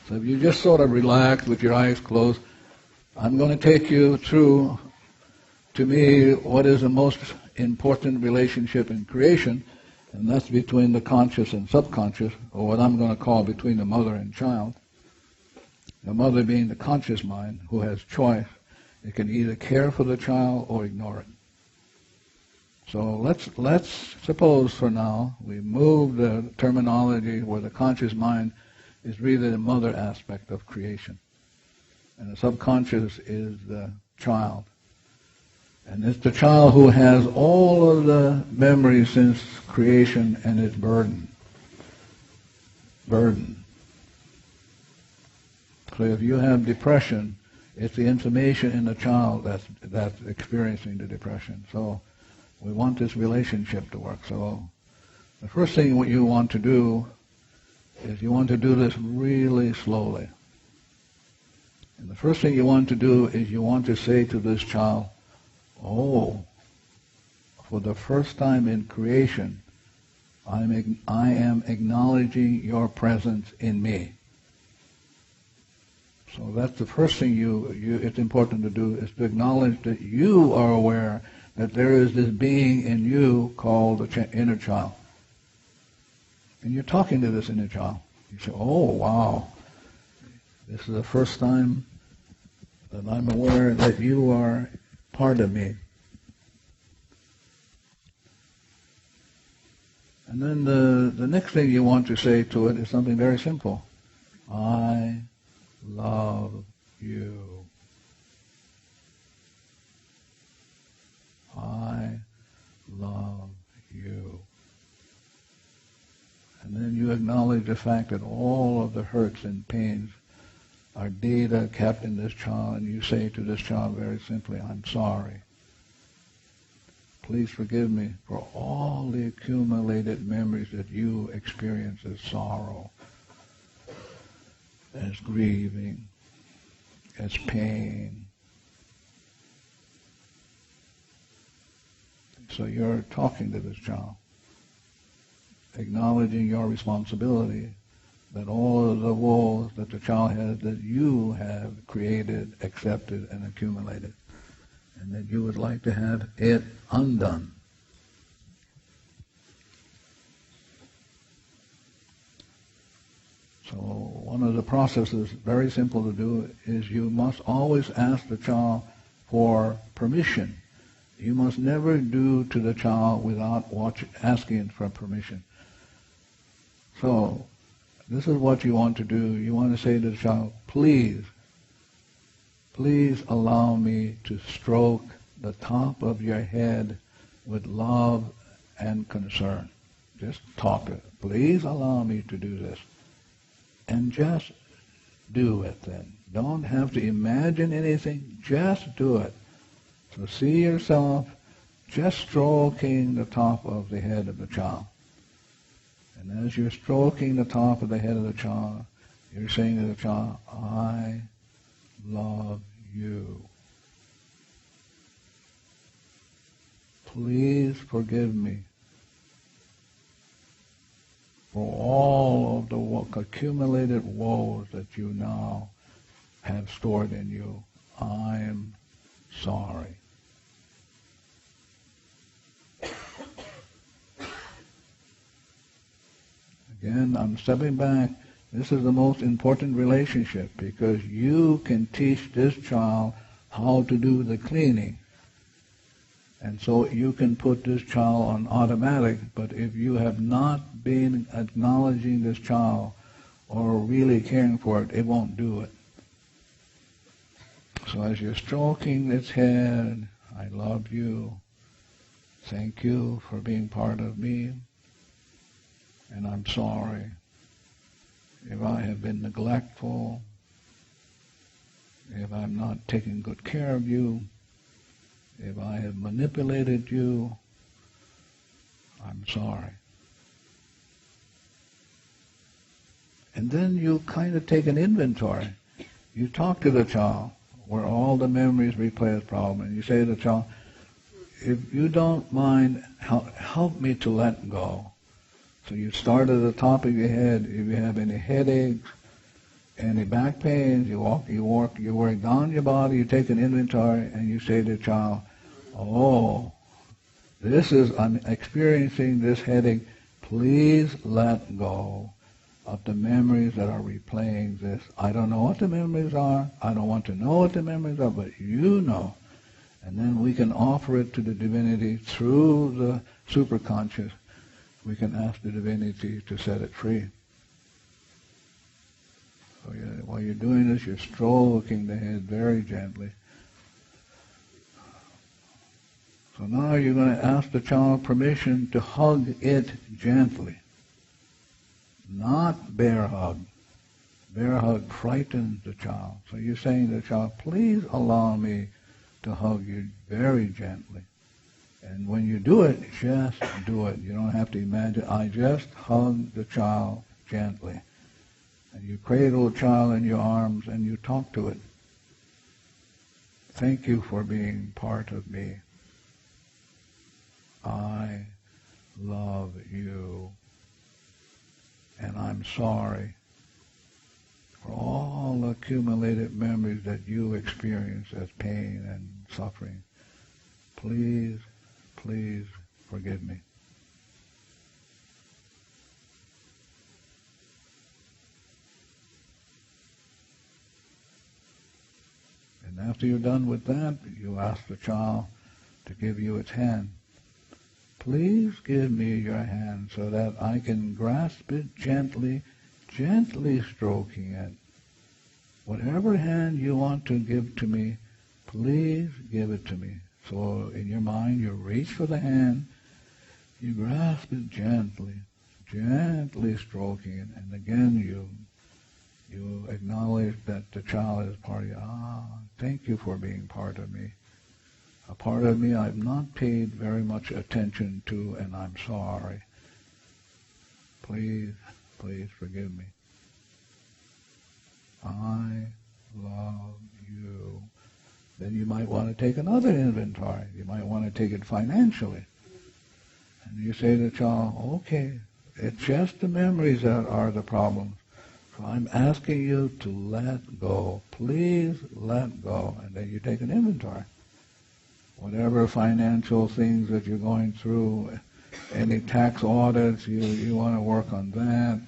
So if you just sort of relax with your eyes closed, I'm going to take you through, to me, what is the most important relationship in creation, and that's between the conscious and subconscious, or what I'm going to call between the mother and child. The mother being the conscious mind, who has choice. It can either care for the child or ignore it. So let's suppose for now we move the terminology where the conscious mind is really the mother aspect of creation, and the subconscious is the child. And it's the child who has all of the memories since creation and its burden. So if you have depression, it's the information in the child that's experiencing the depression. So we want this relationship to work. So the first thing what you want to do is you want to do this really slowly. And the first thing you want to do is you want to say to this child, oh, for the first time in creation, I am acknowledging your presence in me. So that's the first thing it's important to do, is to acknowledge that you are aware that there is this being in you called the inner child. And you're talking to this inner child. You say, oh, wow, this is the first time that I'm aware that you are part of me. And then the next thing you want to say to it is something very simple. I love you. I love you. And then you acknowledge the fact that all of the hurts and pains are data kept in this child, and you say to this child very simply, I'm sorry. Please forgive me for all the accumulated memories that you experience as sorrow, as grieving, as pain. So you're talking to this child, acknowledging your responsibility that all of the woes that the child has, that you have created, accepted, and accumulated, and that you would like to have it undone. So one of the processes, very simple to do, is you must always ask the child for permission. You must never do to the child without asking for permission. So this is what you want to do. You want to say to the child, please allow me to stroke the top of your head with love and concern. Just talk to it. Please allow me to do this. And just do it then. Don't have to imagine anything. Just do it. So see yourself just stroking the top of the head of the child. And as you're stroking the top of the head of the child, you're saying to the child, I love you. Please forgive me for all of the accumulated woes that you now have stored in you. I am sorry. Again, I'm stepping back. This is the most important relationship, because you can teach this child how to do the cleaning. And so you can put this child on automatic, but if you have not been acknowledging this child or really caring for it, it won't do it. So as you're stroking its head, I love you. Thank you for being part of me. And I'm sorry if I have been neglectful, if I'm not taking good care of you, if I have manipulated you, I'm sorry. And then you kind of take an inventory. You talk to the child where all the memories replay as problem, and you say to the child, if you don't mind, help me to let go. So you start at the top of your head. If you have any headaches, any back pains, you work down your body, you take an inventory, and you say to the child, oh, I'm experiencing this headache, please let go of the memories that are replaying this. I don't know what the memories are, I don't want to know what the memories are, but you know. And then we can offer it to the divinity through the superconscious. We can ask the divinity to set it free. So while you're doing this, you're stroking the head very gently. So now you're going to ask the child permission to hug it gently. Not bear hug. Bear hug frightens the child. So you're saying to the child, please allow me to hug you very gently. And when you do it, just do it. You don't have to imagine. I just hug the child gently. And you cradle the child in your arms and you talk to it. Thank you for being part of me. I love you. And I'm sorry for all the accumulated memories that you experience as pain and suffering. Please, please forgive me. And after you're done with that, you ask the child to give you its hand. Please give me your hand so that I can grasp it gently, gently stroking it. Whatever hand you want to give to me, please give it to me. So in your mind, you reach for the hand, you grasp it gently, gently stroking it, and again you acknowledge that the child is part of you. Thank you for being part of me. A part of me I've not paid very much attention to, and I'm sorry. Please, please forgive me. I love you. Then you might want to take another inventory. You might want to take it financially. And you say to the child, okay, it's just the memories that are the problems. So I'm asking you to let go. Please let go. And then you take an inventory. Whatever financial things that you're going through, any tax audits, you want to work on that.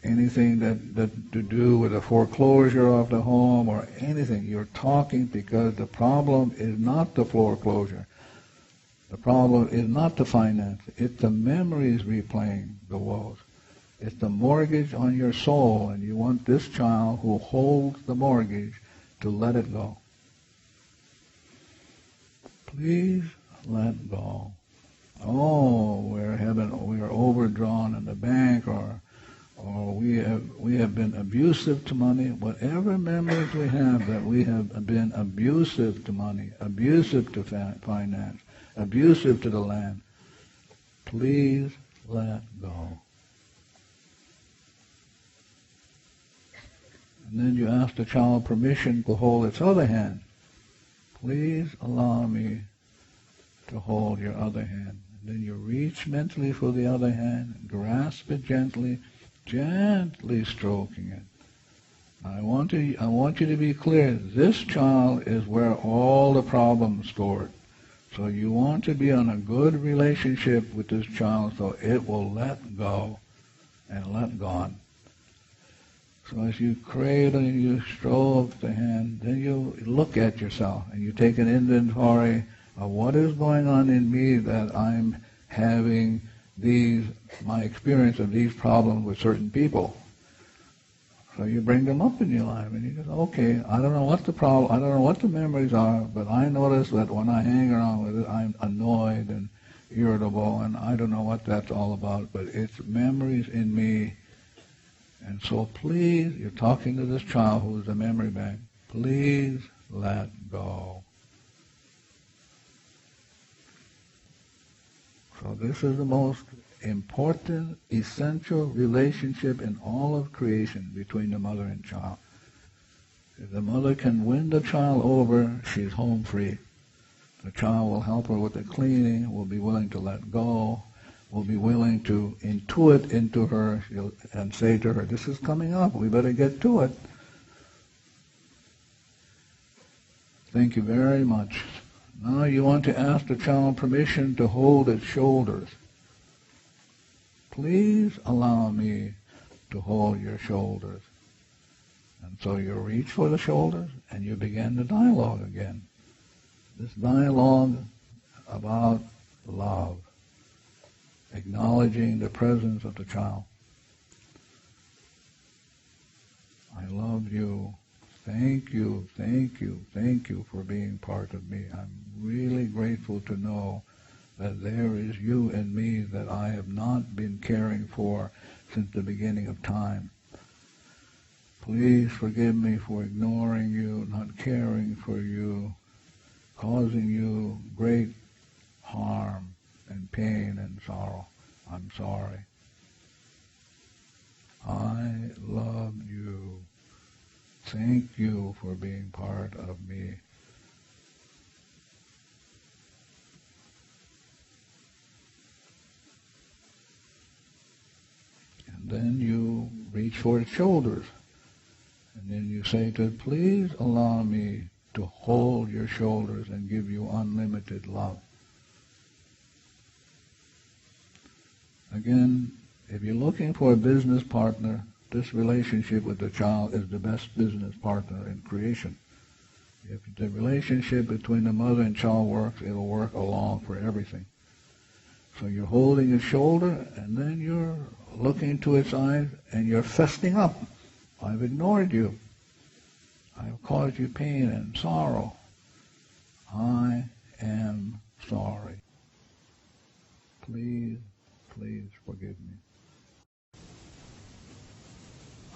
Anything that to do with the foreclosure of the home or anything, you're talking because the problem is not the foreclosure. The problem is not the finance. It's the memories replaying the woes. It's the mortgage on your soul, and you want this child who holds the mortgage to let it go. Please let go. Oh, we're overdrawn in the bank, or we have been abusive to money. Whatever memories we have that we have been abusive to money, abusive to finance, abusive to the land, please let go. And then you ask the child permission to hold its other hand. Please allow me to hold your other hand. And then you reach mentally for the other hand, grasp it gently, gently stroking it. I want you to be clear. This child is where all the problems stored. So you want to be on a good relationship with this child so it will let go and let God. So as you cradle and you stroke the hand, then you look at yourself and you take an inventory of what is going on in me that I'm having my experience of these problems with certain people. So you bring them up in your life and you go, okay, I don't know what the problem, I don't know what the memories are, but I notice that when I hang around with it, I'm annoyed and irritable, and I don't know what that's all about, but it's memories in me. And so please, you're talking to this child who is a memory bank, please let go. So this is the most important, essential relationship in all of creation between the mother and child. If the mother can win the child over, she's home free. The child will help her with the cleaning, will be willing to let go, will be willing to intuit into her and say to her, this is coming up, we better get to it. Thank you very much. Now you want to ask the child permission to hold its shoulders. Please allow me to hold your shoulders. And so you reach for the shoulders and you begin the dialogue again. This dialogue about love, acknowledging the presence of the child. I love you. Thank you, thank you, thank you for being part of me. I'm really grateful to know that there is you in me that I have not been caring for since the beginning of time. Please forgive me for ignoring you, not caring for you, causing you great harm and pain and sorrow. I'm sorry. I love you. Thank you for being part of me. And then you reach for its shoulders. And then you say to it, please allow me to hold your shoulders and give you unlimited love. Again, if you're looking for a business partner, this relationship with the child is the best business partner in creation. If the relationship between the mother and child works, it'll work along for everything. So you're holding its shoulder, and then you're looking into its eyes, and you're festing up. I've ignored you. I've caused you pain and sorrow. I am sorry. Please, please forgive me.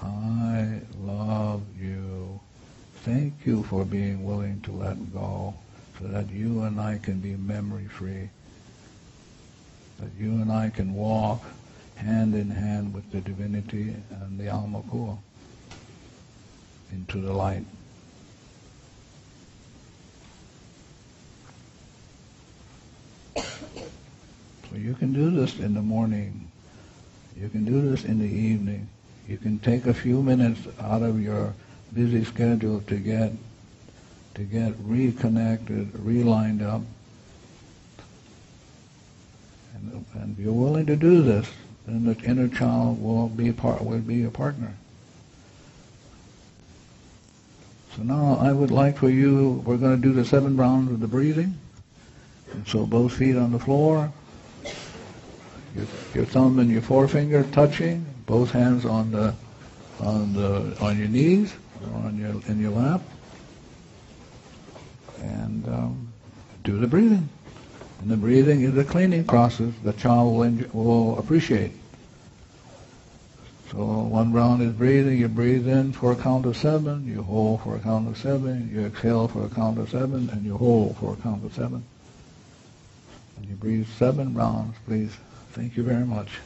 I love you. Thank you for being willing to let go so that you and I can be memory-free, that you and I can walk hand in hand with the divinity and the Alma Kua into the light. So you can do this in the morning. You can do this in the evening. You can take a few minutes out of your busy schedule to get reconnected, relined up. And if you're willing to do this, then the inner child will be a partner. So now I would like for you, we're going to do the 7 rounds of the breathing. And so both feet on the floor, your thumb and your forefinger touching, both hands on your knees, or in your lap, and do the breathing. And the breathing is a cleaning process the child will appreciate. So 1 round is breathing. You breathe in for a count of 7, you hold for a count of 7, you exhale for a count of 7, and you hold for a count of 7. And you breathe 7 rounds, please. Thank you very much.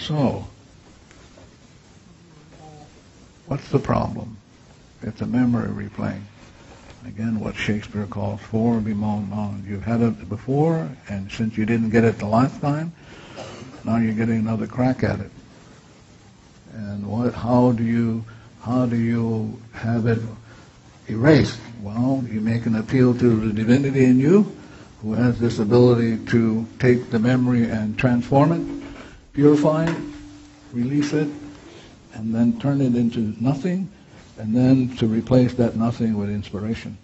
So, what's the problem? It's a memory replaying. Again, what Shakespeare calls for bemoan moan. You've had it before, and since you didn't get it the last time, now you're getting another crack at it. And how do you have it erased? Well, you make an appeal to the divinity in you, who has this ability to take the memory and transform it, purify it, release it, and then turn it into nothing, and then to replace that nothing with inspiration.